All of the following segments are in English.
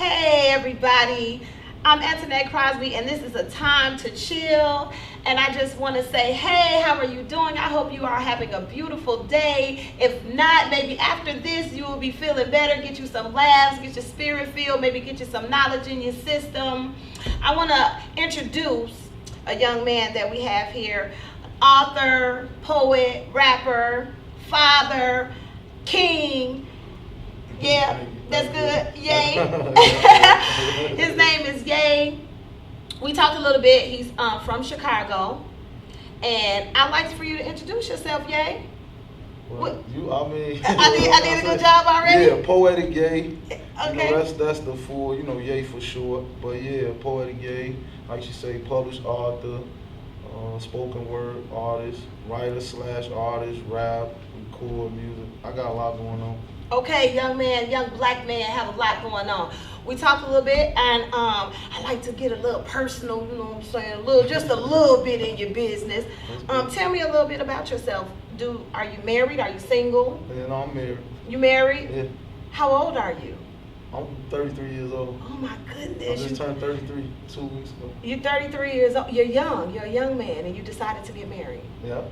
Hey everybody, I'm Antonette Crosby and this is a time to chill. And I just want to say, hey, how are you doing? I hope you are having a beautiful day. If not, maybe after this you will be feeling better. Get you some laughs, get your spirit filled, maybe get you some knowledge in your system. I want to introduce a young man that we have here, author, poet, rapper, father, king. Yeah, that's good. Ye. His name is Ye. We talked a little bit. He's from Chicago. And I'd like for you to introduce yourself, Ye. Well, I did a good job already? Yeah, Poetic Ye. Okay. That's the full, Ye for short. But yeah, Poetic Ye, like you say, published author, spoken word artist, writer / artist, rap, record music. I got a lot going on. Okay, young black man, have a lot going on. We talked a little bit, and I like to get a little personal, you know what I'm saying, just a little bit in your business. Tell me a little bit about yourself. Are you married? Are you single? Yeah, no, I'm married. You married? Yeah. How old are you? I'm 33 years old. Oh my goodness. I just turned 33 2 weeks ago. You're 33 years old. You're young. You're a young man, and you decided to get married. Yeah.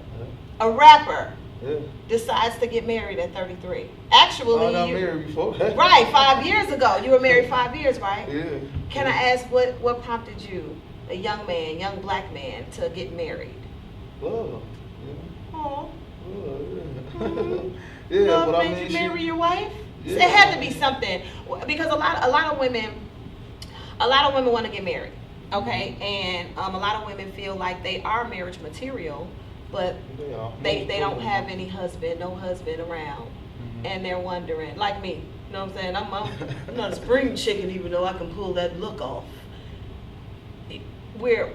A rapper. Yeah. Decides to get married at 33. Actually, I got married before. Right, 5 years ago. You were married 5 years, right? Yeah. Can I ask what prompted you, a young black man, to get married? Love. Oh. Yeah. Mm-hmm. Yeah, Love but made you marry your wife? Yeah. So it had to be something, because a lot of women want to get married. Okay, and a lot of women feel like they are marriage material, but they don't have no husband around, and they're wondering, like me, you know what I'm saying? I'm not a spring chicken, even though I can pull that look off. We're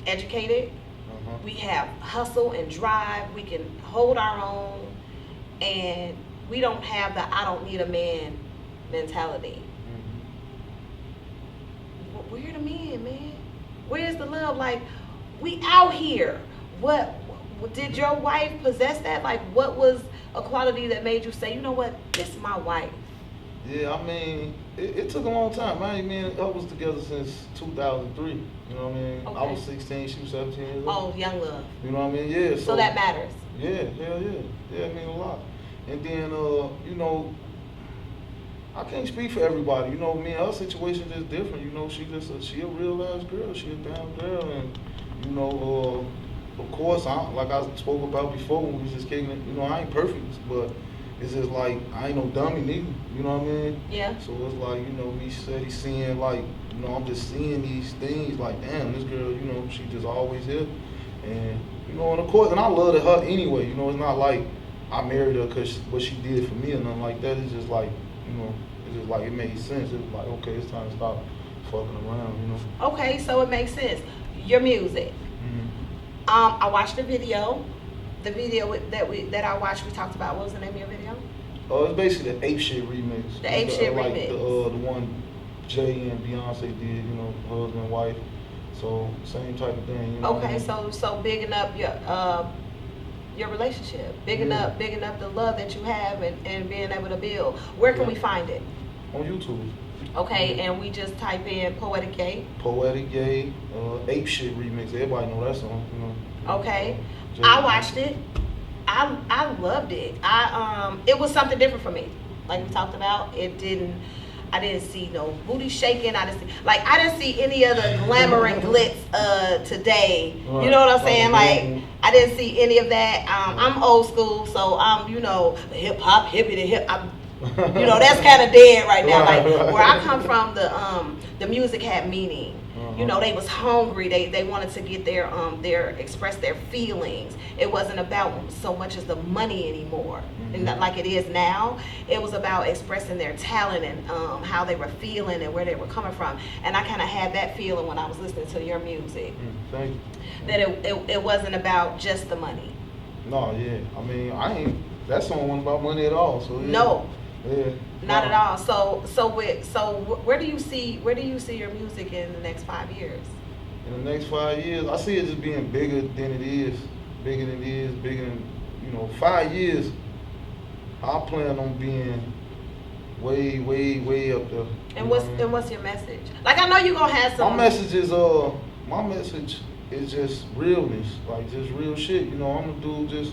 educated. We have hustle and drive. We can hold our own, and we don't have the "I don't need a man" mentality. Where the men, man? Where's the love? Like, we out here. What did your wife possess that? Like, what was a quality that made you say, you know what, this is my wife? Yeah, I mean, it took a long time. I was together since 2003. You know what I mean? Okay. I was 16, she was 17 years old. Oh, young love. You know what I mean? Yeah. So that matters. Yeah, hell yeah. Yeah, it mean a lot. And then, I can't speak for everybody. You know, me and her situation is different. You know, she a real ass girl. She a damn girl, and of course, like I spoke about before when we was just kicking it. I ain't perfect, but it's just like I ain't no dummy neither. You know what I mean? Yeah. So it's like me steady seeing I'm just seeing these things like, damn, this girl, she just always here, and and of course, and I loved her anyway. It's not like I married her because what she did for me or nothing like that. It's just like, it's just like it made sense. It was like, okay, it's time to stop fucking around, Okay, so it makes sense. Your music. I watched the video. The video that I watched, we talked about. What was the name of your video? It's basically the Ape Shit remix. The Ape Shit remix. The one Jay and Beyonce did, husband and wife. So same type of thing. Okay, so bigging up your relationship, bigging up the love that you have, and being able to build. Where can we find it? On YouTube. Okay, and we just type in Poetic Ye. Poetic Ye, Ape Shit remix. Everybody know that song. Okay, I watched it. I loved it. It was something different for me. Like we talked about, I didn't see no booty shaking. I didn't see any of the glamour and glitz today. You know what I'm saying? Like, I didn't see any of that. I'm old school, so I'm the hip hop, hippie to hip. That's kind of dead right now. Like where I come from, the music had meaning. They was hungry. They wanted to get their express their feelings. It wasn't about so much as the money anymore, and not like it is now. It was about expressing their talent and how they were feeling and where they were coming from. And I kind of had that feeling when I was listening to your music. Thank you. That it wasn't about just the money. No, yeah. I mean, that song wasn't about money at all. So yeah. No. Yeah. Not at all. So where do you see your music in the next 5 years? In the next 5 years, I see it just being bigger than it is, bigger than 5 years. I plan on being way up there. And what's your message? Like, I know you're gonna have some. My message is just realness, like just real shit. You know, I'm a dude just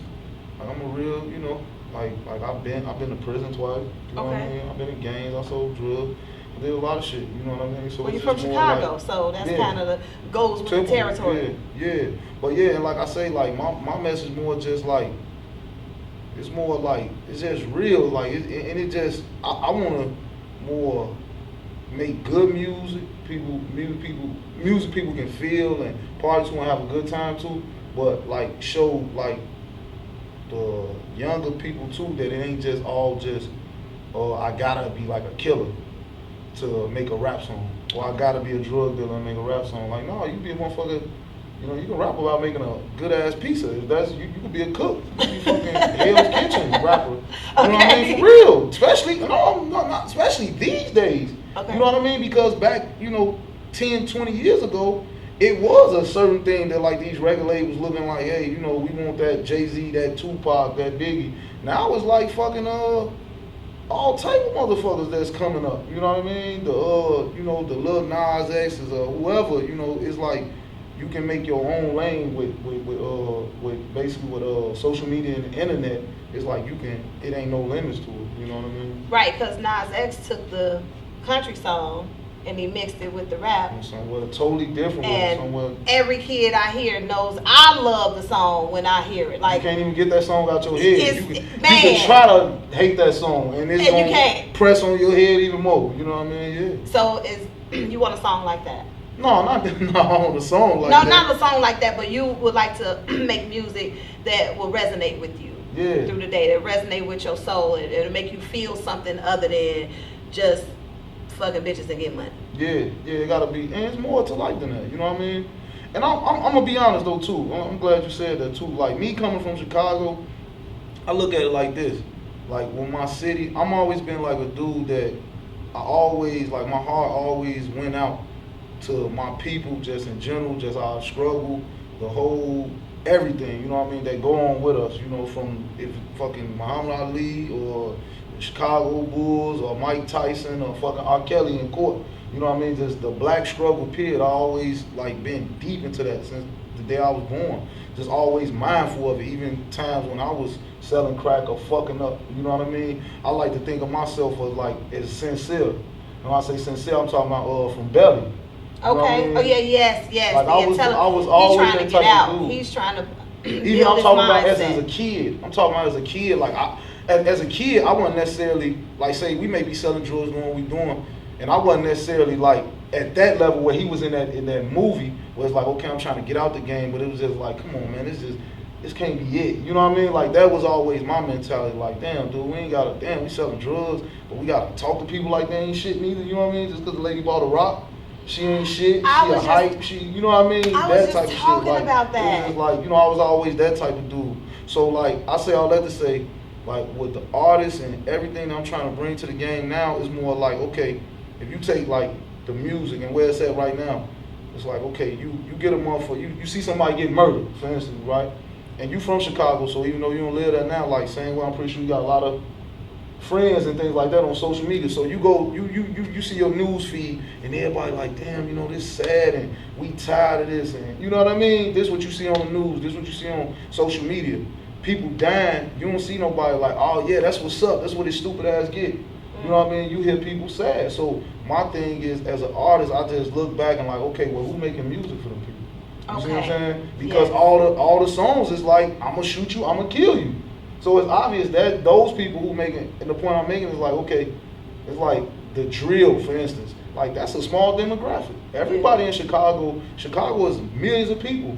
like I'm a real, you know, like I've been to prison twice. You know what I mean? I've been in gangs, I sold drugs. I did a lot of shit, you know what I mean? So well, it's you're from just Chicago, like, so that's kind of goes with the territory. Yeah. But yeah, and like I say, like my message more just like, it's more like, it's just real, like, and it just, I want to more make good music, music people can feel and parties want to have a good time too, but like show like the younger people too that it ain't just all just, I gotta be like a killer to make a rap song, or I gotta be a drug dealer and make a rap song. Like, no, you be a motherfucker. You know, you can rap about making a good ass pizza. If that's you could be a cook. You could be fucking Hell's Kitchen rapper. You know what I mean? For real. Especially, not especially these days. Okay. You know what I mean? Because back, 10, 20 years ago, it was a certain thing that like these record labels looking like, hey, we want that Jay-Z, that Tupac, that Biggie. Now it's like fucking all type of motherfuckers that's coming up. You know what I mean? The the Lil Nas X's or whoever. It's like you can make your own lane with social media and the internet. It's like it ain't no limits to it. You know what I mean? Right, because Nas X took the country song and he mixed it with the rap. And somewhere totally different. And every kid I hear knows I love the song when I hear it. Like, you can't even get that song out your head. You can try to hate that song and it's going to press on your head even more. You know what I mean? Yeah. So you want a song like that? No, not on a song like that. No, not a song like that, but you would like to make music that will resonate with you through the day, that resonate with your soul, and it'll make you feel something other than just fucking bitches and get money. Yeah, it gotta be, and it's more to life than that, you know what I mean? And I'm gonna be honest though too, I'm glad you said that too. Like me coming from Chicago, I look at it like this, like with my city, I'm always been like a dude that I always, like my heart always went out to my people just in general, just our struggle, the whole, everything, you know what I mean, that go on with us, from if fucking Muhammad Ali or Chicago Bulls or Mike Tyson or fucking R. Kelly in court. You know what I mean? Just the black struggle period. I always like been deep into that since the day I was born. Just always mindful of it, even times when I was selling crack or fucking up. You know what I mean? I like to think of myself as sincere. And when I say sincere, I'm talking about from belly. Okay. You know I mean? Oh yeah, yes. Like I was always trying that to get type out. of dude. He's trying to even I'm talking about as a kid. I'm talking about as a kid. Like as a kid, I wasn't necessarily like, say we may be selling drugs doing what we doing, and I wasn't necessarily like at that level where he was in that movie where it's like, okay, I'm trying to get out the game, but it was just like, come on, man, this can't be it. You know what I mean? Like that was always my mentality. Like, damn, dude, we selling drugs, but we gotta talk to people like they ain't shit neither. You know what I mean? Just because the lady bought a rock. She ain't shit. She a hype. You know what I mean? I that was type just of talking shit. Like, about that. It was like, I was always that type of dude. So like, I say all that to say, like with the artists and everything that I'm trying to bring to the game now is more like, okay, if you take like the music and where it's at right now, it's like, okay, you get a motherfucker, you see somebody get murdered, for instance, right? And you from Chicago, so even though you don't live there now, like same way, I'm pretty sure you got a lot of friends and things like that on social media. So you go, you see your news feed and everybody like, damn, this sad and we tired of this, and you know what I mean? This what you see on the news, this what you see on social media. People dying, you don't see nobody like, oh yeah, that's what's up, that's what his stupid ass get. You know what I mean? You hear people sad. So my thing is, as an artist, I just look back and like, okay, well, who's making music for them people? You see what I'm saying? Because all the songs is like, I'm gonna shoot you, I'm gonna kill you. So it's obvious that those people who making, and the point I'm making is like, okay, it's like the drill, for instance. Like that's a small demographic. Everybody in Chicago is millions of people.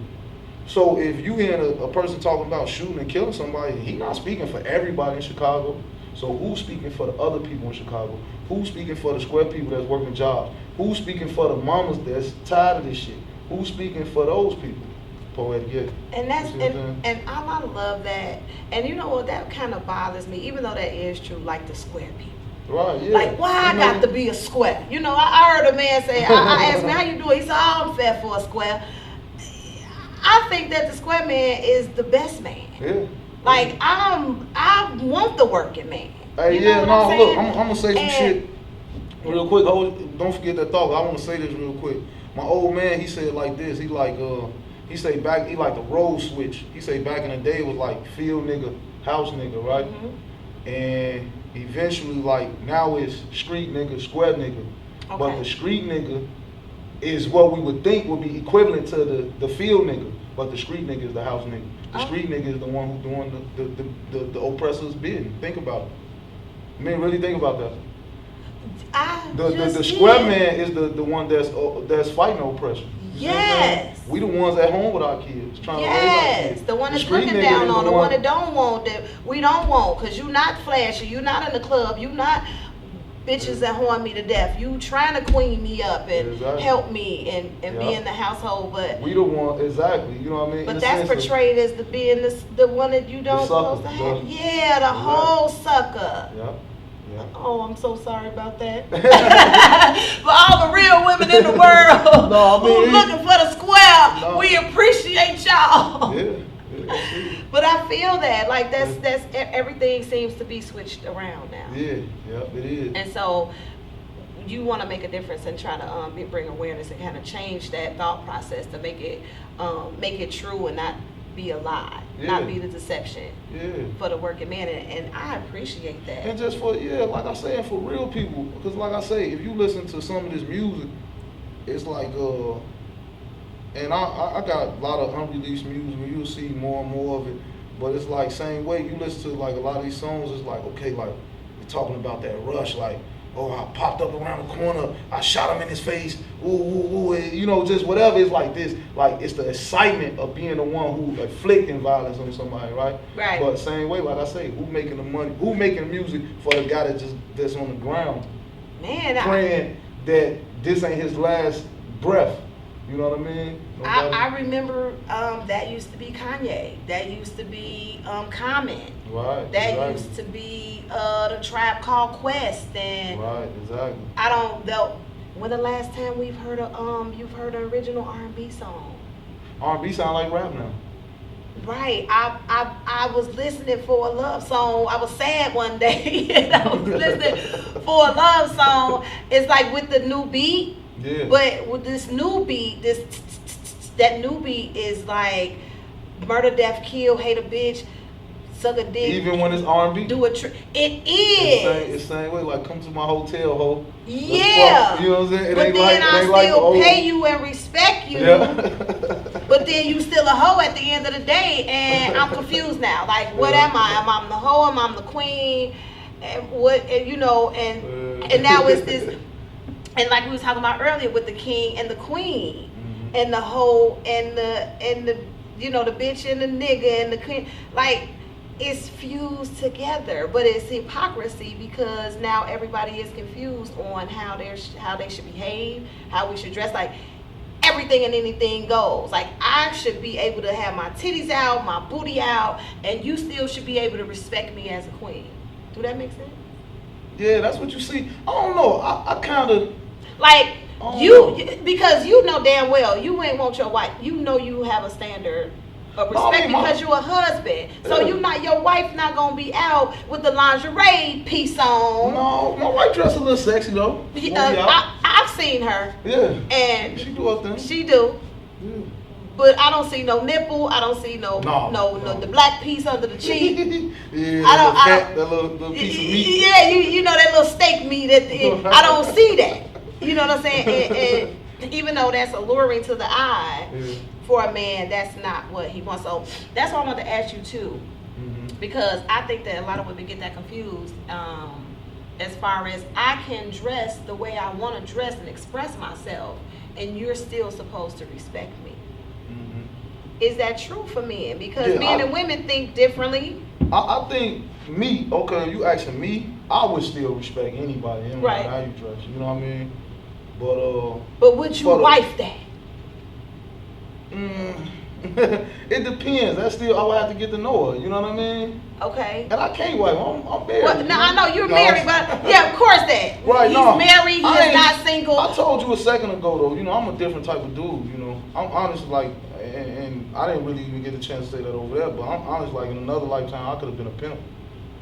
So if you hear a person talking about shooting and killing somebody, he's not speaking for everybody in Chicago. So who's speaking for the other people in Chicago? Who's speaking for the square people that's working jobs? Who's speaking for the mamas that's tired of this shit? Who's speaking for those people? Poetic Ye. And I love that. And you know what, that kind of bothers me, even though that is true, like the square people. Right, yeah. Like, why I got to be a square? I heard a man say, I asked me, how you doing? He said, oh, I'm fat for a square. I think that the square man is the best man. Yeah. Like, I want the working man. Hey, You know yeah, what no, I'm look, saying? I'm gonna say some And- shit real quick. Don't forget that thought. I want to say this real quick. My old man, he said like this. He like he say back. He like the role switch. He say back in the day it was like field nigga, house nigga, right? Mm-hmm. And eventually like now it's street nigga, square nigga. Okay. But the street nigga is what we would think would be equivalent to the field nigga. But the street nigga is the house nigga. The street nigga is the one who's doing the oppressor's bidding. Think about it. I mean, really think about that. The square man is the one that's fighting oppression. You Yes. We the ones at home with our kids, trying to raise our Yes, kids. the one that's street looking nigga down is on, the one that don't want, that we don't want, because you not flashy, you not in the club, you not bitches that horn me to death. You trying to queen me up and help me and be in the household, but we the one, exactly, you know what I mean? but that's portrayed as being the one that you don't supposed to have. Yeah, the whole sucker. Yeah. Oh, I'm so sorry about that. For all the real women in the world who looking for the square, we appreciate y'all. Yeah. But I feel that like that's everything seems to be switched around now. Yeah, it is. And so you want to make a difference and try to bring awareness and kind of change that thought process to make it true and not be a lie, not be the deception for the working man, and I appreciate that. And just for like I said, for real people, because like I say, if you listen to some of this music, it's like and I got a lot of unreleased music where you'll see more and more of it, but it's like same way you listen to like a lot of these songs, it's like okay, like you're talking about that rush, like oh I popped up around the corner, I shot him in his face, ooh, ooh, ooh, you know, just whatever. It's like this, like it's the excitement of being the one who inflicting violence on somebody, right? Right. But same way, like I say, who making the money? Who making music for the guy that's on the ground, praying that this ain't his last breath? You know what I mean? I remember that used to be Kanye. That used to be Common. Right. That used to be the Tribe Called Quest. And right. Exactly. I don't know when the last time you've heard an original R&B song. R&B sound like rap now. Right. I was listening for a love song. I was sad one day and I was listening for a love song. It's like with the new beat. Yeah. But with this new beat, that new beat is like murder, death, kill, hate a bitch, suck a dick. Even when it's R&B. Do a trick. It is. It's same way. Like come to my hotel, ho. Yeah. You know what I'm saying? But then I still pay you and respect you. Yeah. But then you still a hoe at the end of the day, and I'm confused now. Like, what am I? Am I the hoe? Am I the queen? And what? And you know, and now it's this. And like we was talking about earlier with the king and the queen, and the hoe and the you know the bitch and the nigga and the queen, like it's fused together, but it's hypocrisy because now everybody is confused on how they should behave, how we should dress. Like everything and anything goes. Like I should be able to have my titties out, my booty out, and you still should be able to respect me as a queen. Do that make sense? Yeah, that's what you see. I don't know. I kind of like because you know damn well you ain't want your wife. You know you have a standard of respect because you're a husband. So your wife not gonna be out with the lingerie piece on. No, my wife dress a little sexy though. I've seen her. Yeah. And she do her thing. She do. Yeah. But I don't see no nipple. I don't see no the black piece under the cheek. Yeah, that little piece of meat. Yeah, you know that little steak meat. I don't see that. You know what I'm saying? And even though that's alluring to the eye, for a man, that's not what he wants. So that's why I wanted to ask you too, because I think that a lot of women get that confused. As far as I can dress the way I want to dress and express myself, and you're still supposed to respect me. Is that true for men? Because men and women think differently. I think me, okay, you asking me, I would still respect anybody, no matter how you dress. You know what I mean? But would you wife that? It depends. That's still, I would have to get to know her. You know what I mean? Okay. And I can't wife. I'm married. Well, no, I know you're married, but yeah, of course that. Right, He's married. He is not single. I told you a second ago though. You know, I'm a different type of dude. You know, I'm honest. Like, and I didn't really even get a chance to say that over there. But I'm honest. Like in another lifetime, I could have been a pimp.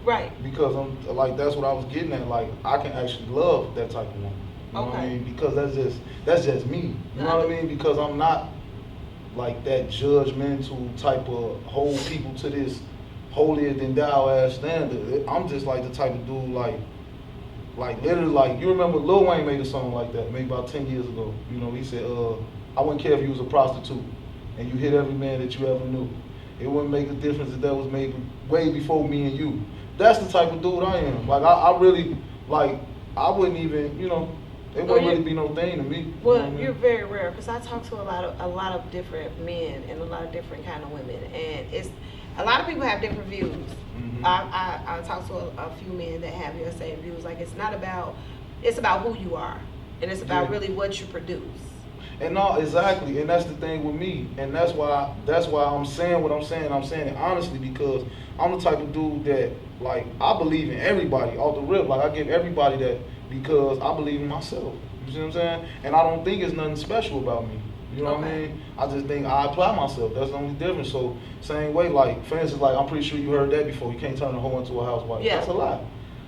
Right. Because I'm like, that's what I was getting at. Like, I can actually love that type of woman. You know what I mean? Because that's just me. You know what I mean? Because I'm not like that judgmental type of hold people to this holier than thou ass standard. I'm just like the type of dude like literally, like, you remember Lil Wayne made a song like that maybe about 10 years ago. You know, he said, I wouldn't care if you was a prostitute and you hit every man that you ever knew. It wouldn't make a difference if that was made way before me and you. That's the type of dude I am. Like, I really, like, I wouldn't even, you know, it wouldn't really be no thing to me. Well, you know what I mean? you're very rare, because I talk to a lot of different men and a lot of different kind of women, and it's a lot of people have different views. Mm-hmm. I talk to a few men that have your same views. Like, it's about who you are, and it's about really what you produce. And no, exactly, and that's the thing with me, and that's why I'm saying what I'm saying. I'm saying it honestly because I'm the type of dude that, like, I believe in everybody off the rip. Like, I give everybody that because I believe in myself. You see what I'm saying? And I don't think it's nothing special about me. You know what I mean? I just think I apply myself. That's the only difference. So same way, like, for instance, like, I'm pretty sure you heard that before. You can't turn a hoe into a housewife. Yeah. That's a lie.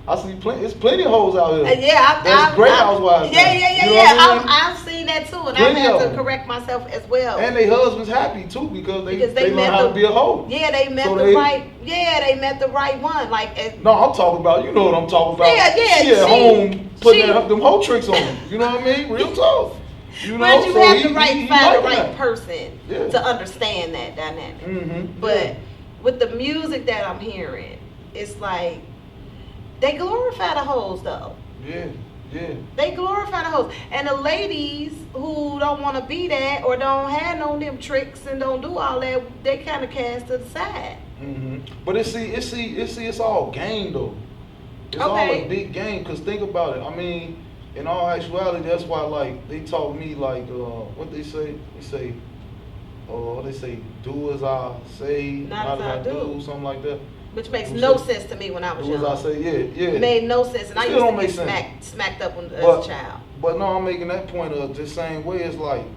I see it's plenty of hoes out here. There's great housewives. Yeah. You know what I mean? I've seen that too, and Plenty I've had to correct myself as well. And their husbands happy too because they learn how to be a hoe. Yeah, they met right. Yeah, they met the right one. Like, no, I'm talking about, you know what I'm talking about. Yeah. She at home putting them hoe tricks on them. You know what I mean? Real talk. You know, but you so have to find the right that person to understand that dynamic. Mm-hmm. But with the music that I'm hearing, it's like they glorify the hoes though. Yeah. They glorify the hoes. And the ladies who don't want to be that or don't have no them tricks and don't do all that, they kind of cast to the side. Mm-hmm. But it's all game though. It's all a big game. Cause think about it. I mean, in all actuality, that's why, like, they taught me, like, what they say? They say, do as I say, not as I do, something like that. Which makes no sense to me when I was young. Do as I say, yeah. It made no sense, and I used to get smacked up as a child. But no, I'm making that point of the same way. It's like,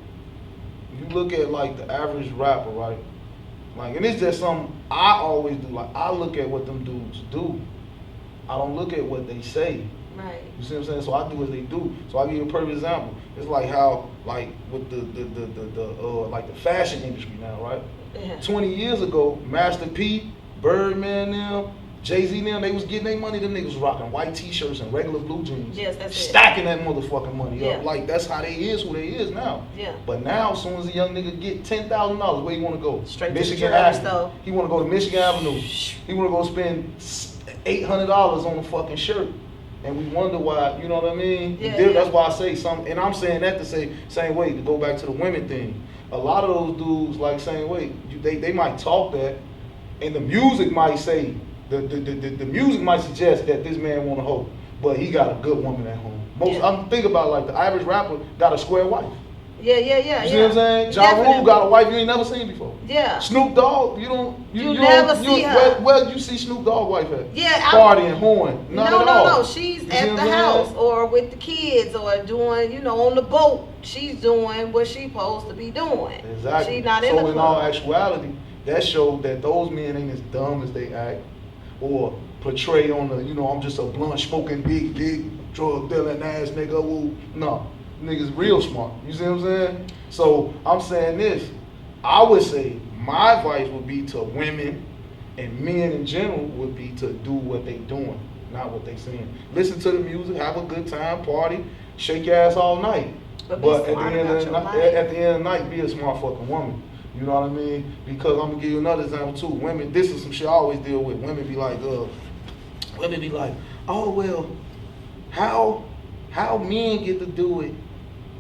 you look at, like, the average rapper, right? Like, and it's just something I always do. Like, I look at what them dudes do. I don't look at what they say. Right. You see what I'm saying? So I do as they do. So I'll give you a perfect example. It's like how, like, with the fashion industry now, right? Yeah. 20 years ago, Master P, Birdman them, Jay-Z them, they was getting their money. Them niggas was rocking white t-shirts and regular blue jeans. Yes, that's stacking that motherfucking money up. Like, that's how they is who they is now. Yeah. But now, as soon as a young nigga get $10,000, where you want to go? Straight Michigan to the Avenue. He want to go to Michigan Avenue. He want to go spend $800 on a fucking shirt. And we wonder why, you know what I mean? That's why I say something, and I'm saying that to say, same way, to go back to the women thing. A lot of those dudes, like, same way, they might talk that, and the music might say, the music might suggest that this man want a hoe, but he got a good woman at home. I'm thinking about, like, the average rapper got a square wife. Yeah. You see what I'm saying? Ja Rule got a wife you ain't never seen before. Yeah. Snoop Dogg, you never see her. Where did you see Snoop Dogg wife at? Yeah. Partying, horn. No. She's at the house or with the kids or doing, on the boat. She's doing what she's supposed to be doing. Exactly. She's not in the club. So in all actuality, that showed that those men ain't as dumb as they act or portray on the, I'm just a blunt smoking big drug dealing ass nigga. Woo. No. Niggas real smart. You see what I'm saying? So I'm saying this. I would say my advice would be to women and men in general would be to do what they doing, not what they saying. Listen to the music, have a good time, party, shake your ass all night. But at the end of the night, be a smart fucking woman. You know what I mean? Because I'm gonna give you another example too. Women, this is some shit I always deal with. Women be like, oh well, how men get to do it?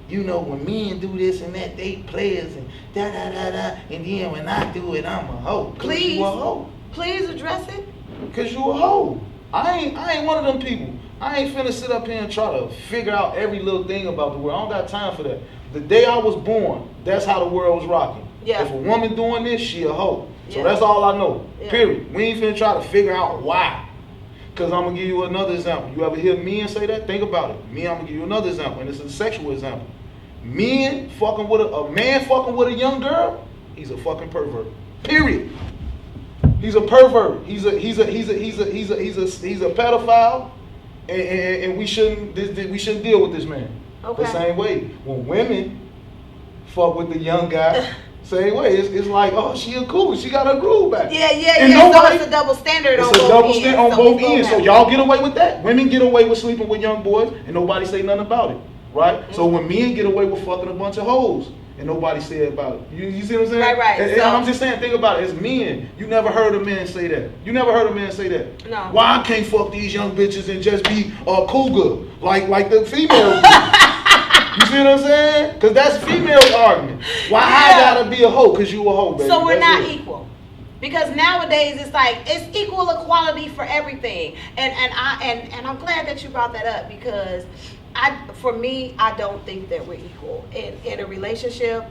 When men do this and that, they players and da-da-da-da. And then when I do it, I'm a hoe. Please, you a hoe. Please address it. Because you a hoe. I ain't one of them people. I ain't finna sit up here and try to figure out every little thing about the world. I don't got time for that. The day I was born, that's how the world was rocking. Yeah. If a woman doing this, she a hoe. So that's all I know. Yeah. Period. We ain't finna try to figure out why. Because I'm going to give you another example. You ever hear men say that? Think about it. Me, I'm going to give you another example, and it's a sexual example. Men fucking with a man fucking with a young girl, he's a fucking pervert. Period. He's a pervert. He's a pedophile, and we shouldn't deal with this man. Okay. The same way when women fuck with the young guy, same way. It's like, oh, she a cool. She got her groove back. Yeah. And So it's a double standard on both ends. It's a double standard on both ends. So y'all get away with that. Women get away with sleeping with young boys, and nobody say nothing about it, right? Mm-hmm. So when men get away with fucking a bunch of hoes, and nobody said about it. You see what I'm saying? Right. And I'm just saying, think about it. As men, you never heard a man say that. You never heard a man say that. No. Why I can't fuck these young bitches and just be a cougar like the females do? You see what I'm saying? Because that's female argument. Why I gotta be a hoe? Because you a hoe, baby. So we're that's not equal. Because nowadays it's like it's equal equality for everything. And I'm glad that you brought that up because for me, I don't think that we're equal in a relationship.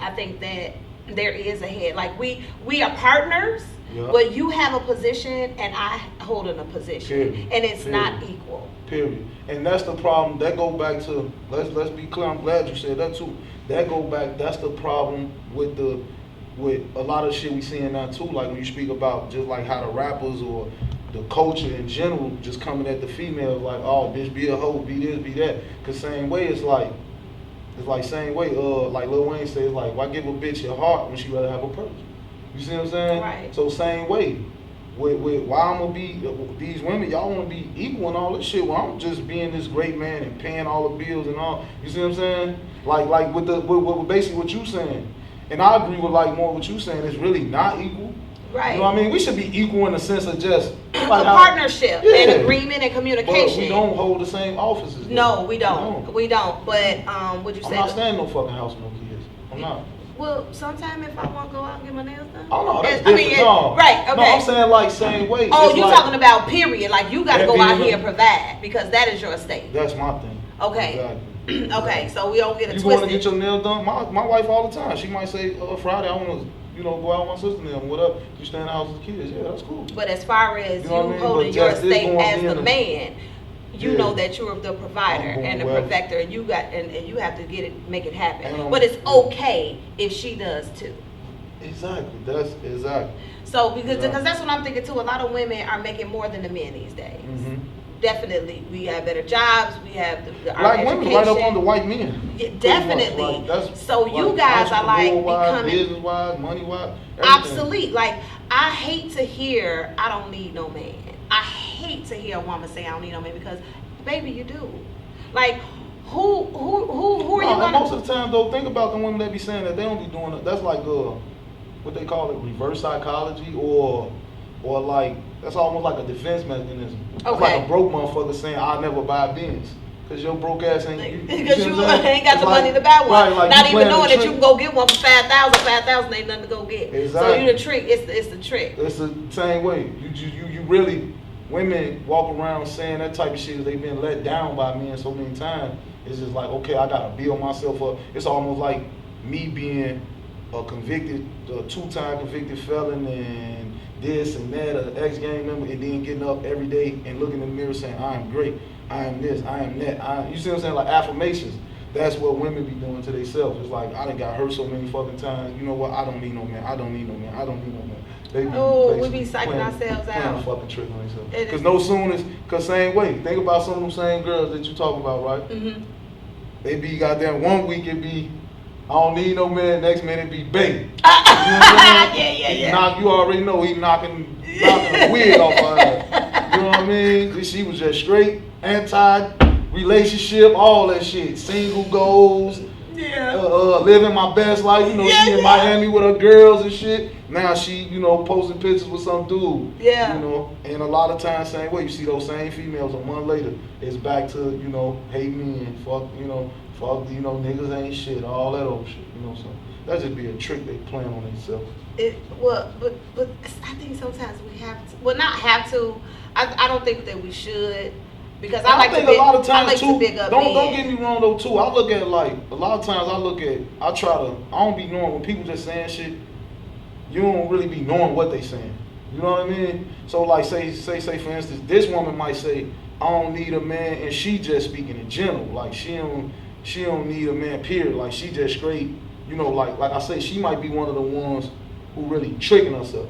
I think that there is a head. Like we are partners, but you have a position and I hold in a position, and it's not equal. Period. And that's the problem. That go back to let's be clear. I'm glad you said that too. That go back. That's the problem with a lot of shit we seeing now too. Like when you speak about just like how the rappers or the culture in general just coming at the females like, oh, bitch, be a hoe, be this, be that. Cause same way it's like same way. Like Lil Wayne says, like, why give a bitch your heart when she rather have a purse? You see what I'm saying? Right. So same way. With why I'm gonna be these women, y'all wanna be equal and all this shit. Well, I'm just being this great man and paying all the bills and all. You see what I'm saying? Like with basically what you saying. And I agree with like more what you saying. It's really not equal. Right. You know what I mean? We should be equal in the sense of just like a partnership and agreement and communication. But we don't hold the same offices. No, we don't. We don't. But would you say? I'm not staying in no fucking house with no kids. I'm not. Well, sometime if I want to go out and get my nails done. Oh no, that's different. Right, okay. No, I'm saying like same way. Oh, you talking about period? Like you got to go out here and provide because that is your estate. That's my thing. Okay. Exactly. Okay, so we don't get it twisted. You going to get your nails done? My wife all the time. She might say Friday I want to go out with my sister and them. What up? You stay in the house with the kids? Yeah, that's cool. But as far as you holding your estate as the man, you know that you're the provider and the protector, and you have to make it happen. But it's okay if she does too. Exactly. That's exactly. So because that's what I'm thinking too. A lot of women are making more than the men these days. Mm-hmm. Definitely, we have better jobs. We have our black education. Women right up on the white men. Yeah, definitely. So you guys are like becoming business-wise, money-wise, obsolete. Like I hate to hear I don't need no man. I hate to hear a woman say I don't need no man because, baby, you do. Like who are you gonna? Most of the time though, think about the women that be saying that they don't be doing it. That's like what they call it, reverse psychology, or like that's almost like a defense mechanism. It's like a broke motherfucker saying I'll never buy a Benz. Cause your broke ass ain't because you ain't got the money to buy one. Right, like not even knowing that you can go get one for 5,000. 5,000 ain't nothing to go get. Exactly. So you the trick. It's the trick. It's the same way. You really women walk around saying that type of shit. They've been let down by men so many times. It's just like, okay, I gotta build myself up. It's almost like me being a two-time convicted felon and this and that, an ex-gang member, and then getting up every day and looking in the mirror saying, I am great, I am this, I am that. You see what I'm saying? Like affirmations. That's what women be doing to themselves. It's like, I done got hurt so many fucking times. You know what? I don't need no man. I don't need no man. I don't need no man. We be psyching ourselves out. Playing a fucking trick on themselves. Because same way. Think about some of them same girls that you talking about, right? Mm-hmm. They be goddamn 1 week it be, I don't need no man. Next minute be bait. You know what Yeah. You already know he knocking the wig off her head. You know what I mean? She was just straight anti-relationship, all that shit. Single goals. Yeah. Living my best life. She in Miami with her girls and shit. Now she, posting pictures with some dude. Yeah. And a lot of times, same way. You see those same females a month later. It's back to, hate me and fuck, niggas ain't shit, all that old shit. So that just be a trick they playing on themselves. But I think sometimes we have to. Well, not have to. I don't think that we should. Because I think a lot of times too. Don't get me wrong though too. I look at like a lot of times. I don't be knowing when people just saying shit. You don't really be knowing what they saying. You know what I mean? So like say for instance, this woman might say, I don't need a man, and she just speaking in general. Like she don't need a man. Period. Like she just straight. Like I say, she might be one of the ones who really tricking herself.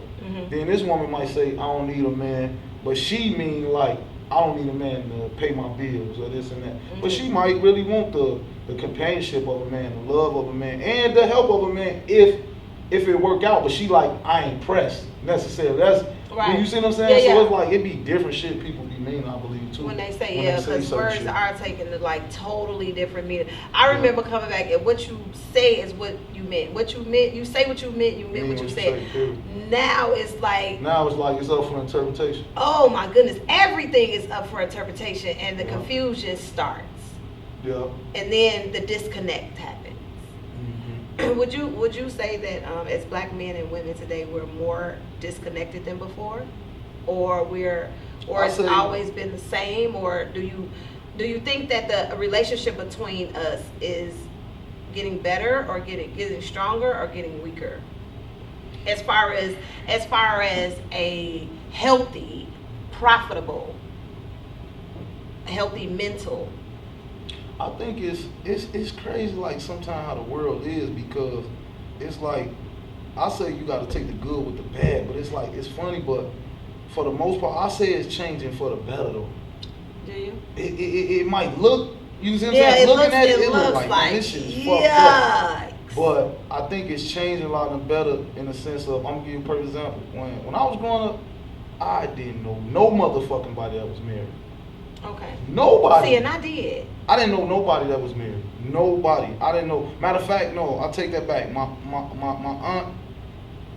then this woman might say, I don't need a man, but she mean like, I don't need a man to pay my bills or this and that. But she might really want the companionship of a man, the love of a man, and the help of a man if it work out. But she like, I ain't pressed necessarily. That's right. You see what I'm saying? Yeah, so it's like, it be different shit people be mean, I believe, too. When they say, because words are taken to like totally different meaning. I remember coming back and what you say is what you meant. What you meant, you say what you meant what you said. Now it's like it's up for interpretation. Oh my goodness. Everything is up for interpretation and the confusion starts. Yeah. And then the disconnect happens. Would you say that as black men and women today we're more disconnected than before? Or it's always been the same, or do you think that the relationship between us is getting better or getting stronger or getting weaker? As far as a healthy, profitable, healthy mental. I think it's crazy like sometimes how the world is, because it's like, I say you gotta take the good with the bad, but it's like, it's funny, but for the most part, I say it's changing for the better though. Do you? It might look, you see what I'm saying? Looking at it looks like man, this shit is fucked up. But I think it's changing a lot and better in the sense of, I'm gonna give you a perfect example. When I was growing up, I didn't know no motherfucking body that was married. Okay. Nobody. See, and I did. I didn't know nobody that was married. Nobody. I didn't know. Matter of fact, no, I'll take that back. My aunt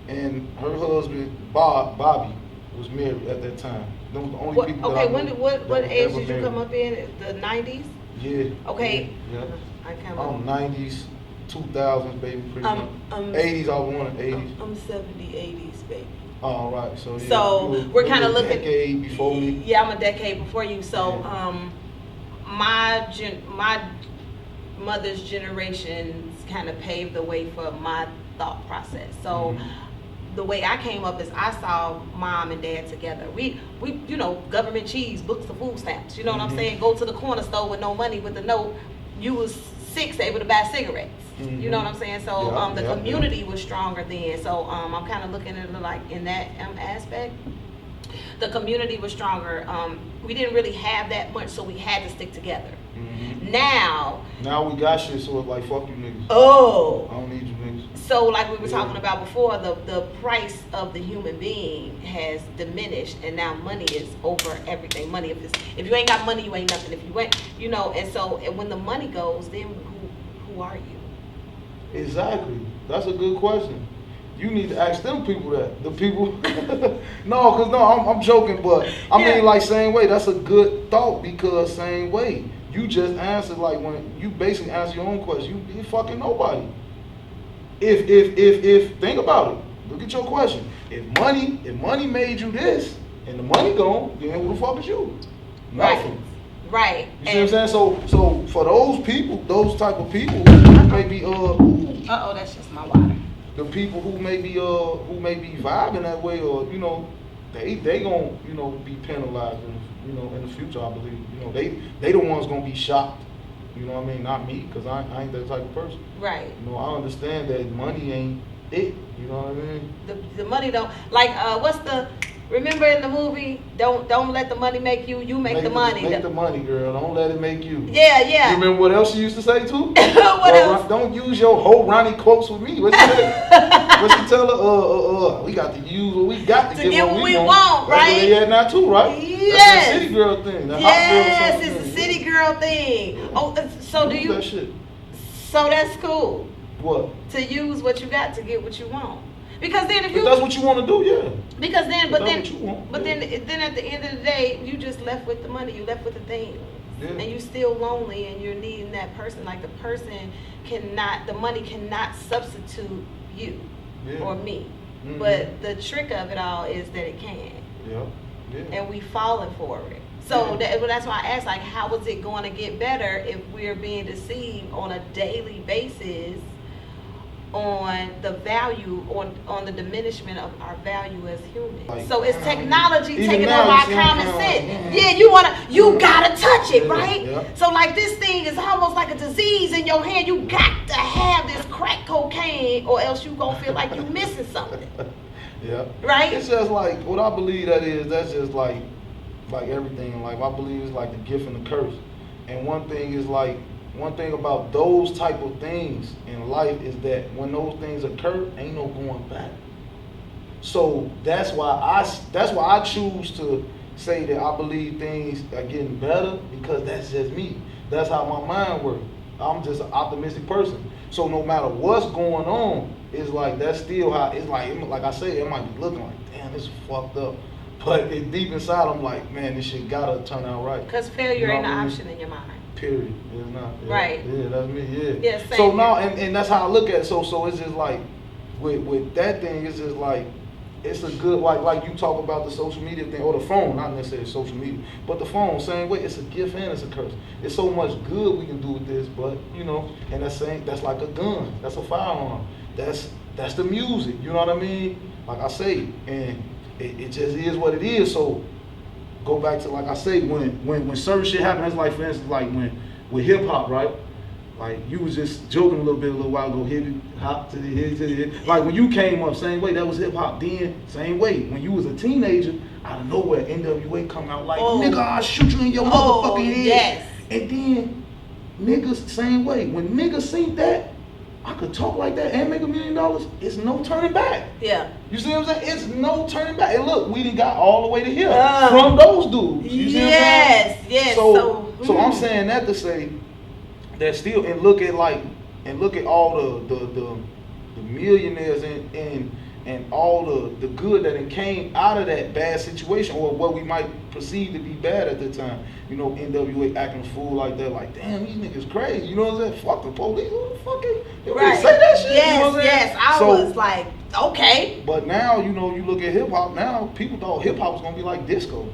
and her husband, Bobby, was married at that time. Those were the only people that I knew. What age did you come up in? The 90s? Yeah. Okay. Yeah. I kind of 90s, 2000s, baby, pretty much. 80s, I wanted 80s. I'm 70, 80s, baby. All right, so yeah. So we're kind of looking. A decade before me. Yeah, I'm a decade before you. So my mother's generation kind of paved the way for my thought process. So the way I came up is I saw mom and dad together. We government cheese, books of food stamps. You know what I'm saying? Go to the corner store with no money with a note. You was 6 able to buy cigarettes. You know what I'm saying? So the community was stronger then. So I'm kind of looking at it like in that aspect. The community was stronger. We didn't really have that much, so we had to stick together. Now we got shit, so it's like, fuck you niggas. Oh. I don't need you niggas. So like we were talking about before, the price of the human being has diminished, and now money is over everything. Money, if you ain't got money, you ain't nothing. If you ain't, and so when the money goes, then who are you? Exactly. That's a good question. You need to ask them people that. The people. I'm joking, but I mean, like, same way. That's a good thought, because same way. You just answered, like, when you basically answer your own question, you fucking nobody. If think about it. Look at your question. If money made you this, and the money gone, then who the fuck is you? Nothing. Right. You see what I'm saying? So for those people, those type of people who may be that's just my water. The people who may be vibing that way, or they gonna be penalized in the future, I believe. They the ones gonna be shocked. You know what I mean? Not me, because I ain't that type of person. Right. I understand that money ain't it. You know what I mean? The money don't, like, remember in the movie, don't let the money make you, you make the money. Make the money, girl. Don't let it make you. Yeah. You remember what else she used to say too? What else? Don't use your whole Ronnie quotes with me. What she say? What she tell her? We got to use what we got to get what we want, right? That's what they had now too, right? Yes. That's a city girl thing. Yes, it's a city girl thing. Oh, so do you? That shit. So that's cool. What? To use what you got to get what you want. Because then if that's what you want to do, yeah. Because then, then at the end of the day, you just left with the money. You left with the thing, and you're still lonely, and you're needing that person. Like, the money cannot substitute you or me. But the trick of it all is that it can. Yeah. And we falling for it. So that's why I asked, like, how is it going to get better if we're being deceived on a daily basis on the value, on the diminishment of our value as humans? Like, so it's technology taking over our common sense. Yeah, you gotta touch it, right? Yeah. So like, this thing is almost like a disease in your hand. You got to have this crack cocaine, or else you gonna feel like you missing something. Yeah. Right? It's just like, what I believe that's just like everything in life. I believe it's like the gift and the curse. And one thing about those type of things in life is that when those things occur, ain't no going back. So that's why I choose to say that I believe things are getting better, because that's just me. That's how my mind works. I'm just an optimistic person. So no matter what's going on, it's like that's still how it's like I say, it might be looking like, damn, this is fucked up. But deep inside, I'm like, man, this shit gotta turn out right. Because failure ain't an option in your mind. Period. It's not. Yeah. Right. Yeah, that's me. Yeah. Yeah, same So here. now, and that's how I look at it. So it's just like, with that thing, it's just like, it's a good, like you talk about the social media thing, or the phone, not necessarily social media, but the phone, same way, it's a gift and it's a curse. It's so much good we can do with this, but, and that's like a gun, that's a firearm, that's the music, you know what I mean? Like I say, and it just is what it is. So go back to, like I say, when certain shit happen, that's like, for instance, like with hip hop, right? Like, you was just joking a little while ago, hip hop to the hip. Like, when you came up, same way, that was hip hop. Then, same way, when you was a teenager, out of nowhere, NWA come out like, nigga, I'll shoot you in your motherfucking head. Yes. And then, niggas, same way, when niggas seen that, I could talk like that and make $1 million, it's no turning back. Yeah. You see what I'm saying? It's no turning back. And look, we done got all the way to here from those dudes. You see what I'm saying? Yes. So I'm saying that to say, that still, and look at all the millionaires and all the good that came out of that bad situation, or what we might perceive to be bad at the time. NWA acting a fool like that, like, damn, these niggas crazy. You know what I'm saying? Fuck the police. Who the fuck is? They say that shit. Yes, you know what I'm saying? I was like, okay. But now, you look at hip hop. Now people thought hip hop was gonna be like disco.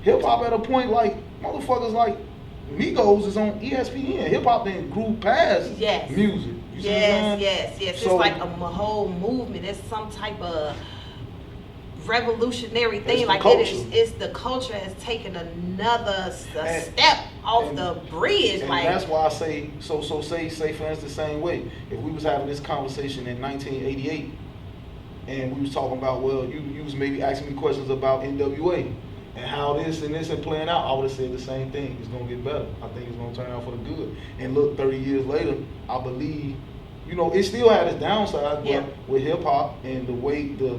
Hip hop at a point, like, motherfuckers like Migos is on ESPN. Hip hop then grew past music. You see Yes. So, it's like a whole movement. It's some type of revolutionary thing. Like, it's the culture has taken another step off the bridge. And like, that's why I say, so say for instance, the same way. If we was having this conversation in 1988, and we was talking about, well, you was maybe asking me questions about NWA. And how this and playing out, I would have said the same thing. It's gonna get better. I think it's gonna turn out for the good. And look, 30 years later, I believe, it still had its downside, but with hip hop and the way the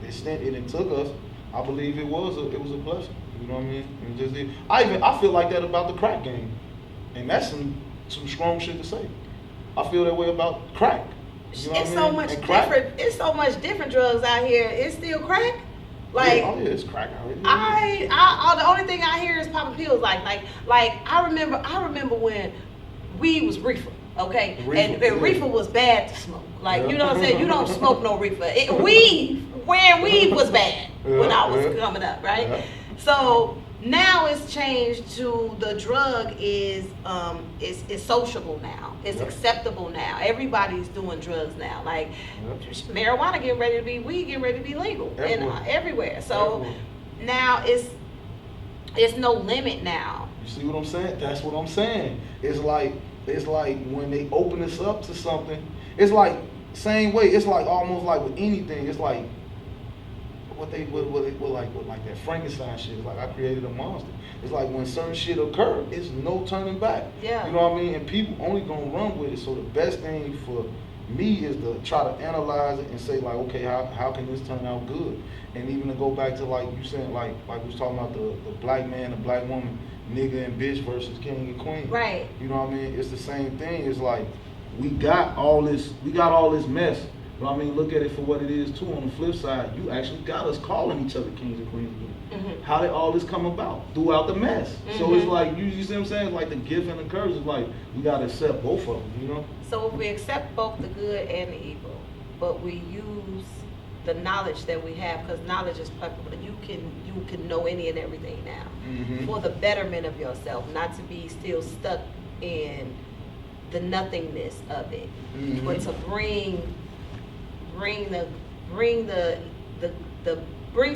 extent it took us, I believe it was a blessing. You know what I mean? I feel like that about the crack game, and that's some strong shit to say. I feel that way about crack. You know it's so much different. It's so much different drugs out here. It's still crack. Like, it's crack out here. The only thing I hear is popping pills. Like I remember when weed was reefer, okay, and reefer was bad to smoke. Like, you know what I'm saying? You don't smoke no reefer. Weed was bad when I was coming up, right? Yeah. So now it's changed to the drug is sociable now. It's acceptable now. Everybody's doing drugs now. Like, marijuana getting ready to be, weed getting ready to be legal everywhere. So now it's no limit now. You see what I'm saying? That's what I'm saying. It's like when they open this up to something, it's like same way. It's like almost like with anything. It's like what like that Frankenstein shit. It's like I created a monster. It's like when certain shit occur, it's no turning back. Yeah. You know what I mean? And people only gonna run with it. So the best thing for me is to try to analyze it and say, like, okay, how can this turn out good? And even to go back to, like you said, like we was talking about the black man, the black woman, nigga and bitch versus king and queen. Right. You know what I mean? It's the same thing. It's like we got all this mess. But I mean, look at it for what it is too. On the flip side, you actually got us calling each other kings and queens again. Mm-hmm. How did all this come about? Throughout the mess. Mm-hmm. So it's like, you see what I'm saying? It's like the gift and the curse. It's like we gotta accept both of them, you know? So if we accept both the good and the evil, but we use the knowledge that we have, because knowledge is plentiful. You can know any and everything now, mm-hmm. for the betterment of yourself, not to be still stuck in the nothingness of it, mm-hmm. but to bring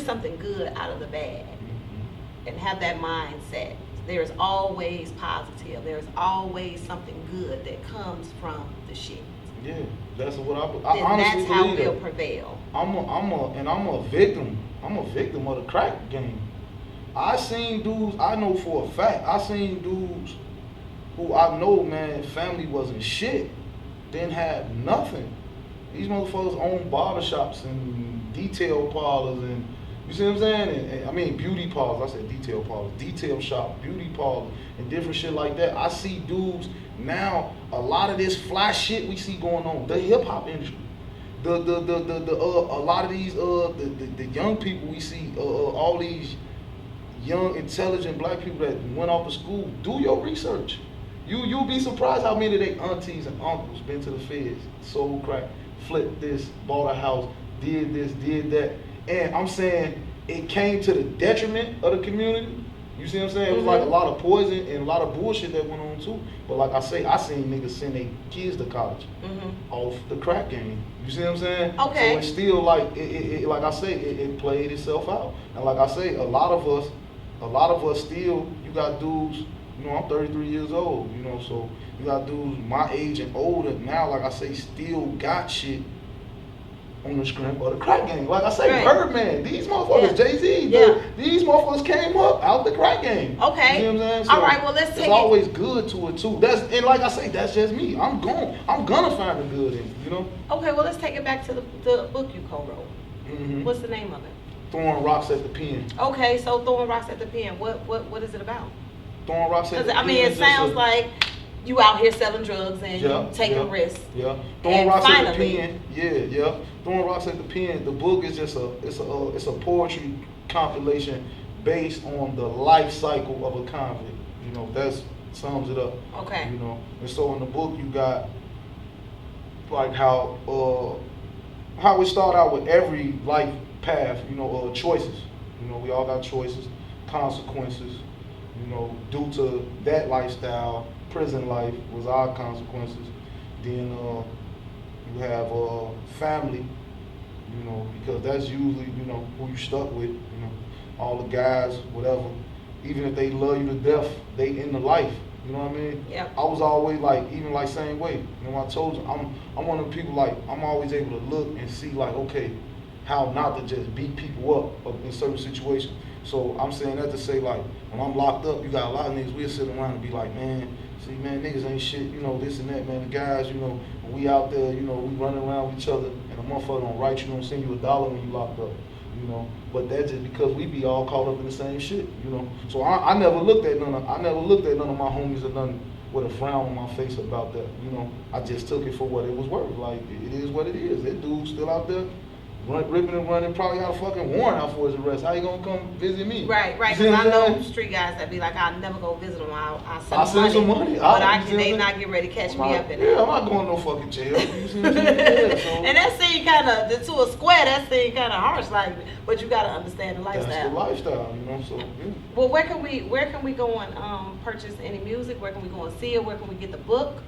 something good out of the bad, mm-hmm. and have that mindset. There's always positive. There's always something good that comes from the shit. Yeah, that's what I then honestly that's how believe we'll that. prevail. I'm a victim. I'm a victim of the crack game. I seen dudes, I know for a fact, I seen dudes who I know, man, family wasn't shit, didn't have nothing. These motherfuckers own barbershops and detail parlors and, you see what I'm saying? And I mean beauty parlors, I said detail parlors, detail shop, beauty parlors, and different shit like that. I see dudes now, a lot of this fly shit we see going on, the hip hop industry. A lot of these the young people we see, all these young, intelligent black people that went off to school, do your research. You'll be surprised how many of their aunties and uncles been to the feds, sold crack, flipped this, bought a house, did this, did that. And I'm saying it came to the detriment of the community. You see what I'm saying? It was like a lot of poison and a lot of bullshit that went on too. But like I say, I seen niggas send their kids to college off the crack game. You see what I'm saying? Okay. So it's still like, like I say, it played itself out. And like I say, a lot of us still, you got dudes, you know, I'm 33 years old, you know, so you got dudes my age and older now, like I say, still got shit on the scrimp of the crack game. Like I say, right. Birdman, these motherfuckers, Jay-Z, these motherfuckers came up out the crack game. Okay. You know what I'm saying? So all right, well, let's take it. It's always good to it too. And like I say, that's just me. I'm gonna find the good in it, you know? Okay, well, let's take it back to the book you co-wrote. What's the name of it? Throwing Rocks at the Pen. Okay, so Throwing Rocks at the Pen, what is it about? Throwing Rocks at the Pen. I mean, it sounds like you out here selling drugs and you taking risks. Yeah. Throwing Rocks at the Pen. Yeah. Throwing Rocks at the Pen. The book is just it's a poetry compilation based on the life cycle of a convict. You know, that sums it up. Okay. You know, and so in the book you got like how we start out with every life path. You know, choices. You know, we all got choices, consequences. You know, due to that lifestyle, prison life was our consequences. Then you have family, you know, because that's usually, you know, who you stuck with, you know, all the guys, whatever. Even if they love you to death, they in the life, you know what I mean? Yeah. I was always like, even like same way. You know, I told you, I'm one of the people like, I'm always able to look and see like, okay, how not to just beat people up in certain situations. So I'm saying that to say like, when I'm locked up, you got a lot of niggas, we'll sit around and be like, man, see, man, niggas ain't shit, you know, this and that, man. The guys, you know, when we out there, you know, we running around with each other, and a motherfucker don't write you, don't send you $1 when you locked up, you know. But that's just because we be all caught up in the same shit, you know. So I never looked at none of my homies or nothing with a frown on my face about that, you know. I just took it for what it was worth. Like, it is what it is. That dude's still out there. Ripping and running, probably got a fucking warrant out for his arrest. How you gonna come visit me? Right, because I know street guys that be like, I'll never go visit them. I'll send some money. But they not get ready to catch me up in it. Yeah, I'm not going to no fucking jail. You see what I'm saying? Yeah, so. And that seemed kind of, to a square, that seemed kind of harsh, like, but you got to understand the lifestyle. That's the lifestyle, you know, so, yeah. Well, where can we go and purchase any music? Where can we go and see it? Where can we get the book?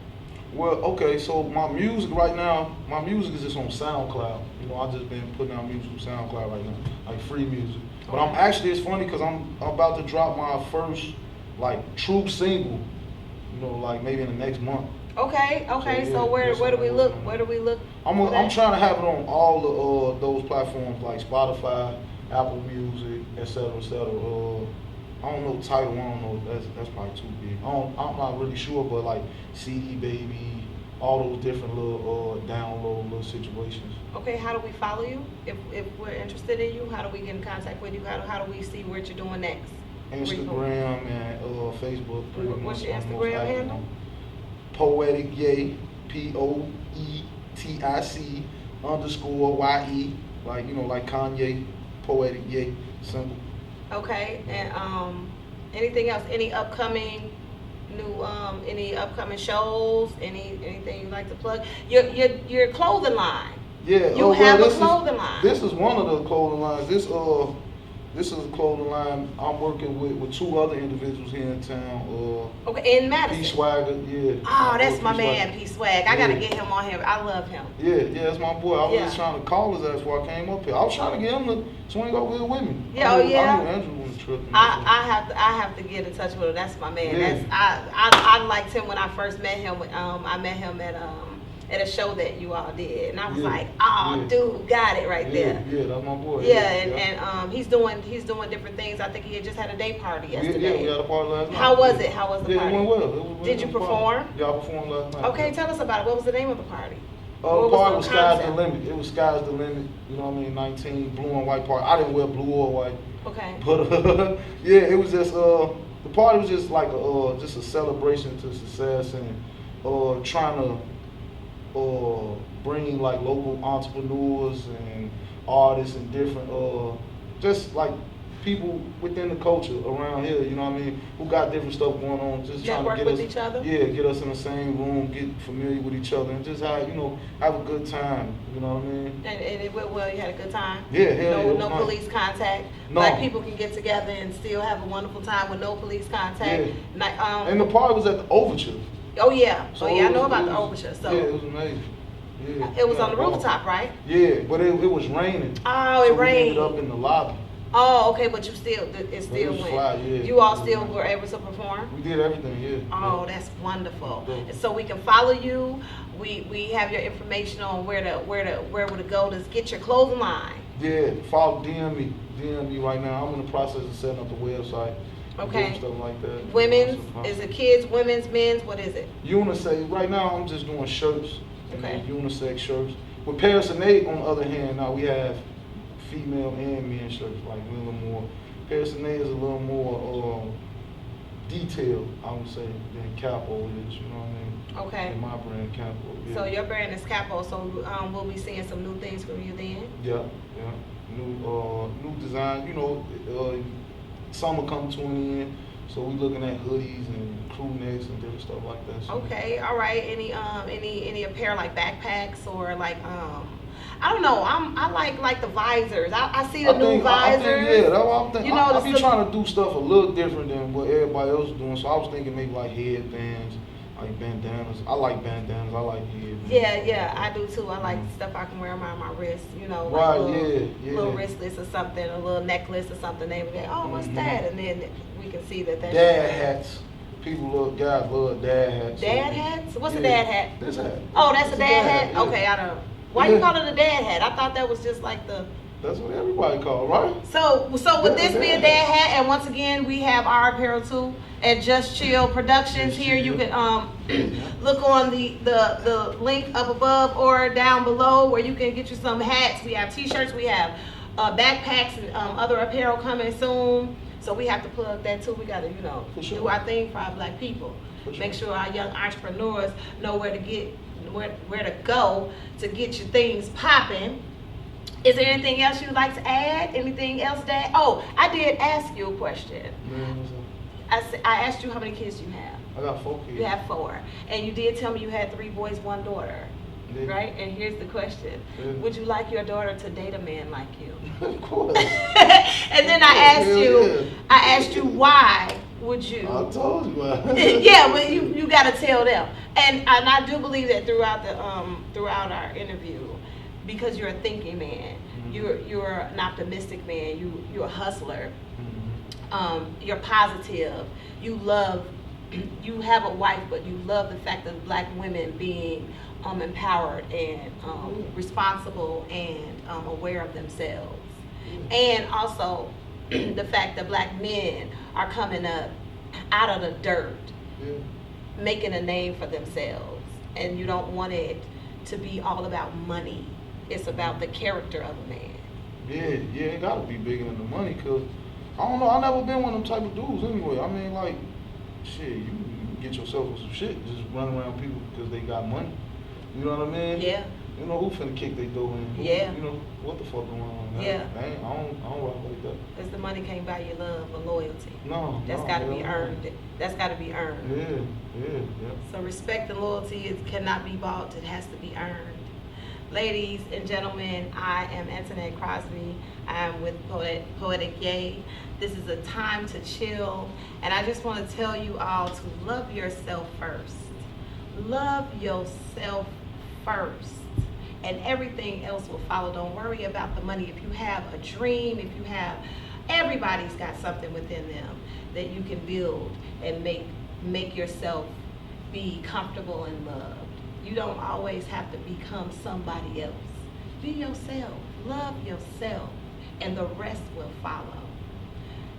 Well, okay, so my music right now, is just on SoundCloud. You know, I just been putting out music on SoundCloud right now, like free music. But I'm actually, it's funny because I'm about to drop my first, like, true single, you know, like maybe in the next month. Okay. So where do we look? Where do we look? I'm trying to have it on all the those platforms like Spotify, Apple Music, etc. I don't know title. I don't know. That's probably too big. I'm not really sure, but like CD Baby, all those different little download little situations. Okay, how do we follow you? If we're interested in you, how do we get in contact with you? How do we see what you're doing next? Instagram and Facebook. What's your Instagram handle? Poetic Ye, POETIC _YE, like, you know, like Kanye. Poetic Ye, simple. Okay, and anything else? Any upcoming any upcoming shows? Anything you'd like to plug? Your clothing line. Yeah, you have a clothing line. This is one of the clothing lines. This is a clothing line I'm working with two other individuals here in town. Okay, in Madison. P Swagger, yeah. Oh, that's my man, P Swag. I gotta get him on here. I love him. Yeah, that's my boy. I was just trying to call his ass before I came up here. I was trying to get him to swing over here with me. Yeah, I knew Andrew was tripping. I have to get in touch with him. That's my man. Yeah. I liked him when I first met him. I met him at at a show that you all did, and I was Yeah. like, oh, Yeah. dude, got it right Yeah, there. yeah, that's my boy. Yeah, and he's doing different things. I think he had just had a day party yesterday. Yeah, we had a party last night. How was it? How was the party? It went well. Did you perform? Yeah, I performed last night. Okay, tell us about it. What was the name of the party? The What party the was Sky's the concept? Limit. It was Sky's the Limit. You know what I mean? 19 blue and white party. I didn't wear blue or white. Okay. But yeah, it was just the party was just like just a celebration to success and trying to bring like local entrepreneurs and artists and different just like people within the culture around here, you know what I mean, who got different stuff going on, just trying Network to get with us each other? Yeah, get us in the same room, get familiar with each other and just have a good time, you know what I mean? And it went well. You had a good time. Yeah, hell yeah, it was No nice. police contact. No. Black people can get together and still have a wonderful time with no police contact. Yeah. And the party was at the Overture. Oh yeah. So I know it about the was- overture. So yeah, it was amazing. Yeah, it was yeah, on the rooftop, right? Yeah, but it was raining. Oh, it so we rained. ended up in the lobby. Oh, okay, but it still was went. fly, yeah. You all It was still nice. were able to perform? We did everything, yeah. Oh, yeah. that's wonderful. Yeah. And so we can follow you. We have your information on where to go to get your clothing line. Yeah, follow DM me right now. I'm in the process of setting up the website. Okay. Doing stuff like that. Women's, is it kids, women's, men's, what is it? Unisex. Right now, I'm just doing shirts. Okay. Unisex shirts. With Paris and Nate, on the other hand, now we have female and men's shirts, like a little more. Paris and Nate is a little more detailed, I would say, than Capo is. You know what I mean? Okay. In my brand, Capo. Yeah. So your brand is Capo, so we'll be seeing some new things from you then? Yeah, yeah. New design. You know, summer come to an end, so we looking at hoodies and crew necks and different stuff like that. So. Okay, all right. Any apparel like backpacks or like I don't know. I like the visors. I see the new visors. Yeah, that's what I'm thinking. You know, I be trying to do stuff a little different than what everybody else is doing. So I was thinking maybe like headbands, like bandanas. I like bandanas. I like headbands. Yeah, I do too. I like stuff I can wear around my wrist. You know, like Right, a little wristlets or something, a little necklace or something. They would be like, oh, what's that? And then we can see that that's Dad hats. Guys love dad hats. Dad hats? What's a dad hat? This hat. Oh, that's a dad hat? Yeah. Okay, I don't know. Why you call it a dad hat? I thought that was just like the... That's what everybody call it, right? So would this be a dad hat? And once again, we have our apparel too at Just Chill Productions. Here you can look on the link up above or down below where you can get you some hats. We have t-shirts, we have backpacks and other apparel coming soon. So we have to plug that too. We got to, do our thing for our black people. Make sure our young entrepreneurs know where to go to get your things popping. Is there anything else you'd like to add? Anything else, Dad? Oh, I did ask you a question. I asked you how many kids you have. I got 4 kids. You have 4. And you did tell me you had 3 boys, 1 daughter. Yeah. Right? And here's the question. Yeah. Would you like your daughter to date a man like you? Of course. And then I asked you why would you? I told you why. Yeah, but you got to tell them. And I do believe that throughout our interview, because you're a thinking man, you're an optimistic man, you're a hustler, you're positive, you have a wife, but you love the fact of black women being empowered and responsible and aware of themselves. And also the fact that black men are coming up out of the dirt, making a name for themselves. And you don't want it to be all about money. It's about the character of a man. Yeah, it gotta be bigger than the money, cause I don't know, I never been one of them type of dudes anyway. I mean, like, shit, you get yourself with some shit, just run around people because they got money. You know what I mean? Yeah. You know who finna kick their door in? Yeah. You know what the fuck going on? Man? Yeah. I don't rock like that. Because the money can't buy you love or loyalty. No. That's got to be earned. That's got to be earned. Yeah. So respect and loyalty cannot be bought. It has to be earned. Ladies and gentlemen, I am Antonette Crosby. I am with Poetic Ye. This is a time to chill. And I just want to tell you all to love yourself first. Love yourself first. And everything else will follow. Don't worry about the money. If you have a dream, everybody's got something within them that you can build and make yourself be comfortable and loved. You don't always have to become somebody else. Be yourself, love yourself, and the rest will follow.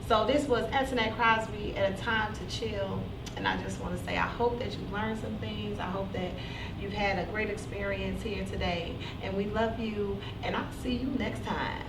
So this was Antonette Crosby at A Time to Chill. And I just want to say, I hope that you learned some things. I hope that you've had a great experience here today. And we love you. And I'll see you next time.